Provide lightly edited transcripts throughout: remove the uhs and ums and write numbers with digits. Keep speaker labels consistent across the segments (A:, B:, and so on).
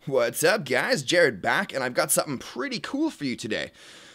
A: What's up, guys? Jared back, and I've got something pretty cool for you today.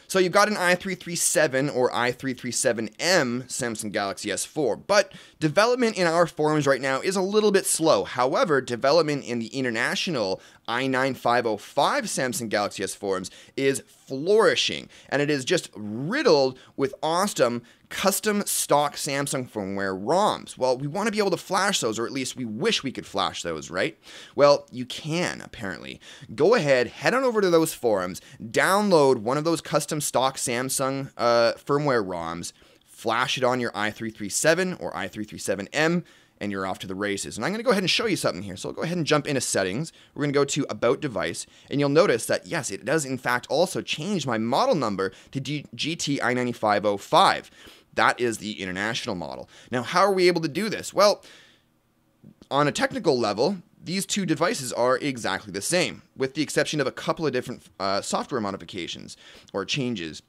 A: So you've got an i337 or I9337M Samsung Galaxy S4, but development in our forums right now is a little bit slow. However, development in the international I9505 Samsung Galaxy S forums is flourishing, and it is just riddled with awesome custom stock Samsung firmware ROMs. Well, we want to be able to flash those, or at least we wish we could flash those, right? Well, you can, apparently. Go ahead, head on over to those forums, download one of those custom stock Samsung firmware ROMs, flash it on your i337 or i337M, and you're off to the races. And I'm going to go ahead and show you something here. So I'll go ahead and jump into settings. We're going to go to About Device, and you'll notice that, yes, it does in fact also change my model number to GT I9505. That is the international model. Now, how are we able to do this? Well, on a technical level, these two devices are exactly the same, with the exception of a couple of different software modifications or changes.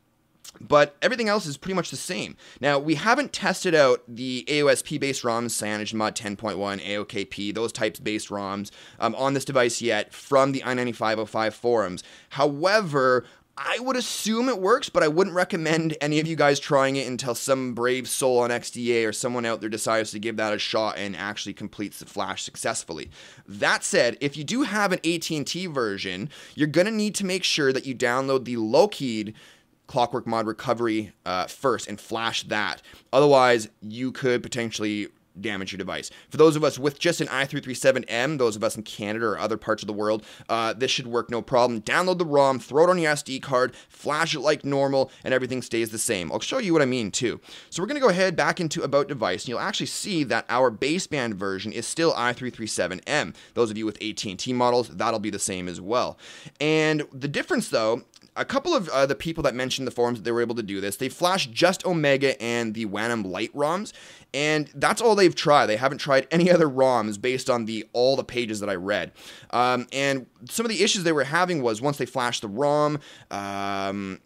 A: But everything else is pretty much the same. Now, we haven't tested out the AOSP-based ROMs, CyanogenMod 10.1, AOKP, those types-based ROMs on this device yet from the i9505 forums. However, I would assume it works, but I wouldn't recommend any of you guys trying it until some brave soul on XDA or someone out there decides to give that a shot and actually completes the flash successfully. That said, if you do have an AT&T version, you're going to need to make sure that you download the low-keyed Clockwork Mod Recovery first and flash that. Otherwise, you could potentially damage your device. For those of us with just an i337M, those of us in Canada or other parts of the world, this should work no problem. Download the ROM, throw it on your SD card, flash it like normal, and everything stays the same. I'll show you what I mean too. So we're going to go ahead back into About Device, and you'll actually see that our baseband version is still i337M. Those of you with AT&T models, that'll be the same as well. And the difference though, a couple of the people that mentioned in the forums that they were able to do this, they flashed just Omega and the Wanham Lite ROMs, and that's all they've tried. They haven't tried any other ROMs based on all the pages that I read. And some of the issues they were having was once they flashed the ROM, I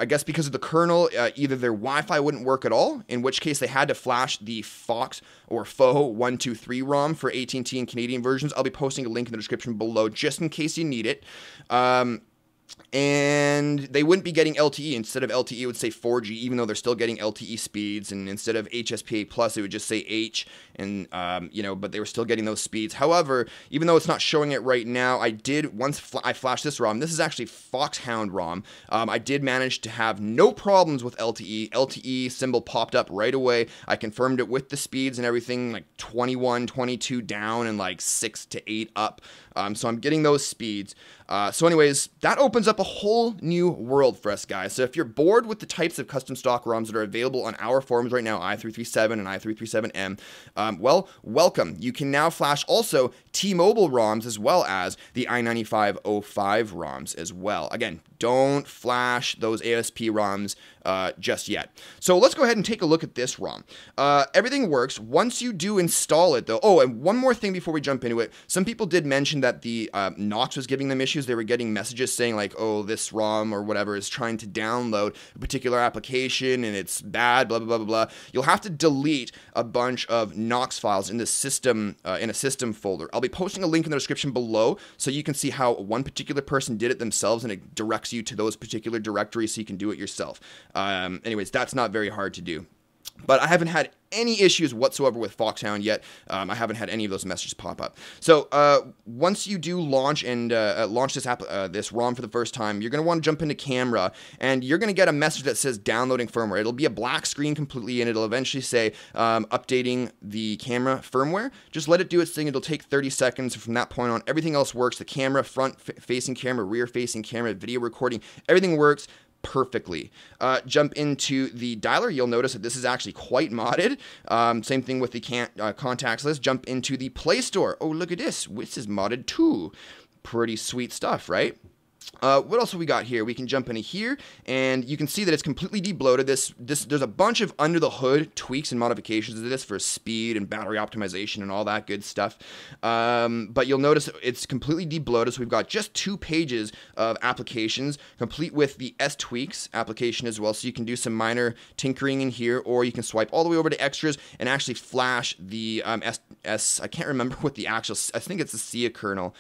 A: guess because of the kernel, either their Wi-Fi wouldn't work at all, in which case they had to flash the Fox or FO123 ROM for AT&T and Canadian versions. I'll be posting a link in the description below just in case you need it. And they wouldn't be getting LTE. Instead of LTE, it would say 4G, even though they're still getting LTE speeds. And instead of HSPA+, it would just say H, and, but they were still getting those speeds. However, even though it's not showing it right now, I did, once I flashed this ROM, this is actually FOXHOUND ROM, I did manage to have no problems with LTE. LTE symbol popped up right away. I confirmed it with the speeds and everything, like 21, 22 down, and like 6 to 8 up. So I'm getting those speeds. So anyways, that opens up a whole new world for us guys. So if you're bored with the types of custom stock ROMs that are available on our forums right now, i337 and i337M, well, welcome. You can now flash also T-Mobile ROMs as well as the i9505 ROMs as well. Again, don't flash those ASP ROMs just yet. So let's go ahead and take a look at this ROM. Everything works. Once you do install it though, oh, and one more thing before we jump into it, some people did mention that the Knox was giving them issues. They were getting messages saying like, oh, this ROM or whatever is trying to download a particular application and it's bad, blah, blah, blah, blah, blah. You'll have to delete a bunch of Knox files in the system, in a system folder. I'll be posting a link in the description below so you can see how one particular person did it themselves, and it directs you to those particular directories so you can do it yourself. Anyways, that's not very hard to do. But I haven't had any issues whatsoever with Foxhound yet. I haven't had any of those messages pop up. So once you do launch and launch this ROM for the first time, you're going to want to jump into camera, and you're going to get a message that says downloading firmware. It'll be a black screen completely, and it'll eventually say updating the camera firmware. Just let it do its thing. It'll take 30 seconds. From that point on, everything else works. The camera, front-facing camera, rear-facing camera, video recording, everything works perfectly. Jump into the dialer. You'll notice that this is actually quite modded. Same thing with the contacts list. Jump into the Play Store. Oh, look at this. This is modded too. Pretty sweet stuff, right? What else have we got here? We can jump into here, and you can see that it's completely debloated. There's a bunch of under the hood tweaks and modifications to this for speed and battery optimization and all that good stuff. But you'll notice it's completely debloated, so we've got just 2 pages of applications, complete with the S tweaks application as well. So you can do some minor tinkering in here, or you can swipe all the way over to extras and actually flash the I can't remember what the actual, I think it's the SIA kernel,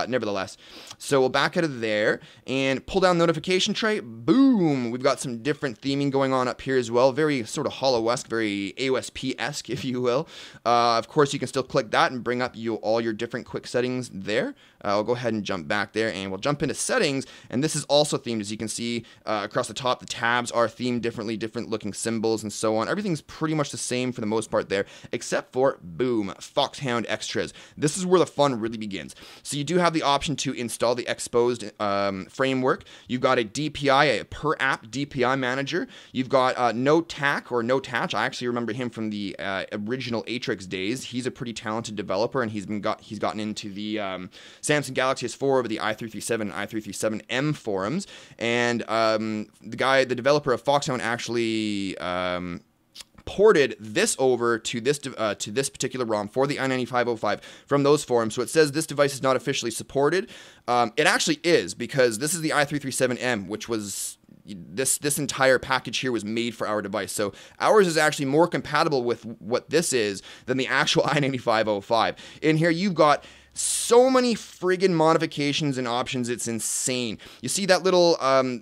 A: nevertheless. So we'll back out of there and pull down notification tray. Boom! We've got some different theming going on up here as well. Very sort of hollow-esque, very AOSP-esque, if you will. Of course, you can still click that and bring up all your different quick settings there. I'll go ahead and jump back there, and we'll jump into settings, and this is also themed. As you can see across the top, the tabs are themed differently, different looking symbols and so on. Everything's pretty much the same for the most part there, except for, boom, Foxhound Extras. This is where the fun really begins. So you do have the option to install the exposed framework. You've got a DPI, a per app DPI manager. You've got No Tack or No Tatch. I actually remember him from the original Atrix days. He's a pretty talented developer, and he's gotten into the Samsung Galaxy S4 over the I9337 and I9337M forums. And the developer of Foxhound actually ported this over to this particular ROM for the I9505 from those forums. So it says this device is not officially supported. It actually is, because this is the I9337M, which was this entire package here was made for our device. So ours is actually more compatible with what this is than the actual I9505. In here you've got so many friggin' modifications and options, it's insane. You see that little eye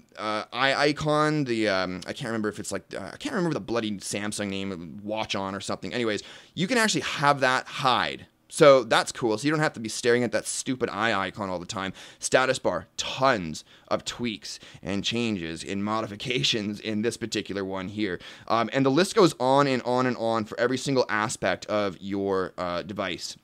A: icon, the I can't remember if it's like I can't remember the bloody Samsung name, Watch On or something. Anyways, you can actually have that hide. So that's cool. So you don't have to be staring at that stupid eye icon all the time. Status bar, tons of tweaks and changes and modifications in this particular one here. And the list goes on and on and on for every single aspect of your device.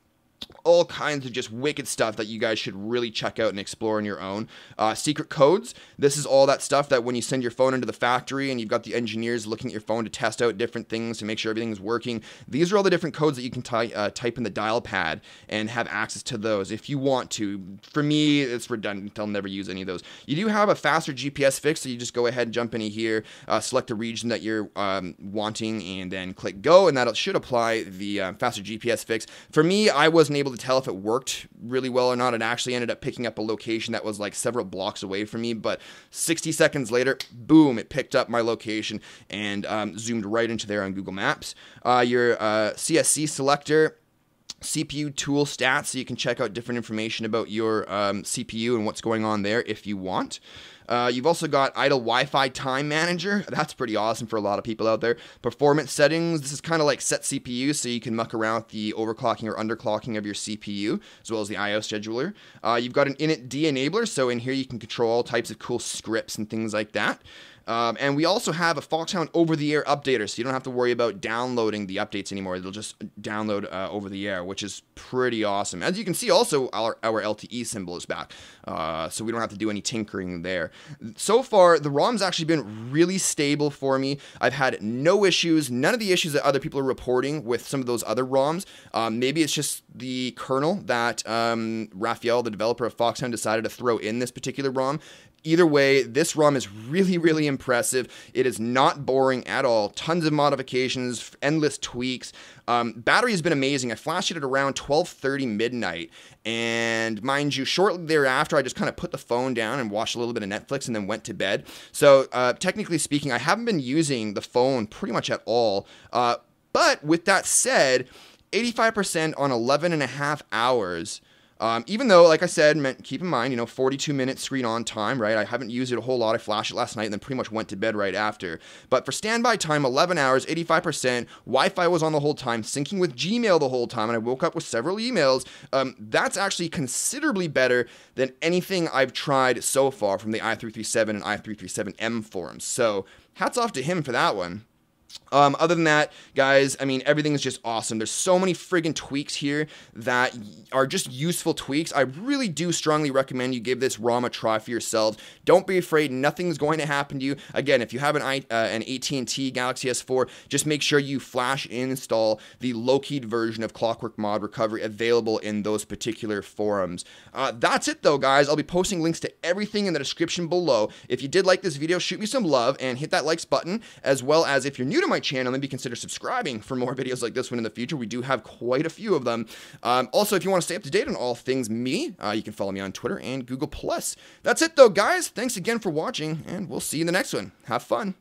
A: All kinds of just wicked stuff that you guys should really check out and explore on your own. Secret codes. This is all that stuff that when you send your phone into the factory and you've got the engineers looking at your phone to test out different things to make sure everything's working. These are all the different codes that you can type in the dial pad and have access to those if you want to. For me, it's redundant. I'll never use any of those. You do have a faster GPS fix, so you just go ahead and jump into here, select the region that you're wanting, and then click go, and that should apply the faster GPS fix. For me, I wasn't able to tell if it worked really well or not. It actually ended up picking up a location that was like several blocks away from me, but 60 seconds later, boom, it picked up my location and zoomed right into there on Google Maps. Your CSC selector, CPU tool stats, so you can check out different information about your CPU and what's going on there if you want. You've also got idle Wi-Fi time manager. That's pretty awesome for a lot of people out there. Performance settings. This is kind of like set CPU, so you can muck around with the overclocking or underclocking of your CPU, as well as the I/O scheduler. You've got an init de-enabler, so in here you can control all types of cool scripts and things like that. And we also have a Foxhound over-the-air updater, so you don't have to worry about downloading the updates anymore. It'll just download over the air, which is pretty awesome. As you can see, also, our LTE symbol is back, so we don't have to do any tinkering there. So far, the ROM's actually been really stable for me. I've had no issues, none of the issues that other people are reporting with some of those other ROMs. Maybe it's just the kernel that Raphael, the developer of Foxhound, decided to throw in this particular ROM. Either way, this ROM is really, really impressive. It is not boring at all. Tons of modifications, endless tweaks. Battery has been amazing. I flashed it at around 12:30 midnight. And mind you, shortly thereafter, I just kind of put the phone down and watched a little bit of Netflix and then went to bed. So technically speaking, I haven't been using the phone pretty much at all. But with that said, 85% on 11.5 hours. Even though, like I said, keep in mind, 42-minute screen on time, right? I haven't used it a whole lot. I flashed it last night and then pretty much went to bed right after. But for standby time, 11 hours, 85%. Wi-Fi was on the whole time, syncing with Gmail the whole time, and I woke up with several emails. That's actually considerably better than anything I've tried so far from the I9337 and I9337M forums. So hats off to him for that one. Other than that, guys, I mean, everything is just awesome. There's so many friggin' tweaks here that are just useful tweaks. I really do strongly recommend you give this ROM a try for yourselves. Don't be afraid. Nothing's going to happen to you. Again, if you have an AT&T Galaxy S4, just make sure you flash install the low-keyed version of Clockwork Mod Recovery available in those particular forums. That's it, though, guys. I'll be posting links to everything in the description below. If you did like this video, shoot me some love and hit that likes button, as well as if you're new to my channel, maybe consider subscribing for more videos like this one in the future. We do have quite a few of them. Also, if you want to stay up to date on all things me, you can follow me on Twitter and Google+. That's it, though, guys. Thanks again for watching, and we'll see you in the next one. Have fun.